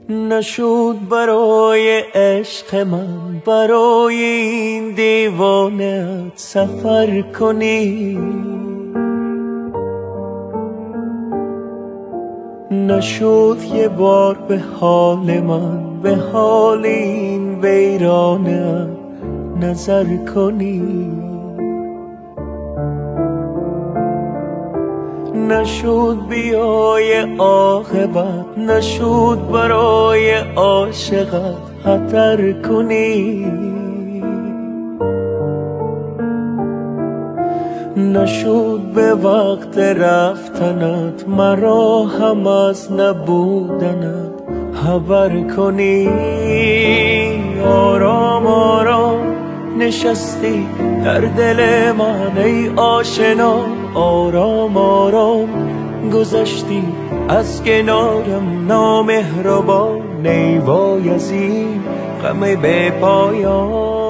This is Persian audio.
نشد برای عشق من برای این دیوانه سفر کنی، نشد یه بار به حال من به حال این ویرانه نظر کنی، نشد بیای عاقبت نشد برای عاشقت خطر کنی، نشد به وقت رفتنت مرا هم از نبودنت خبر کنی. آرام آرام نشستی در دل من ای آشنا، آرام آرام گذشتی از کنارم نامهربان، ای وای از این غم به پایان.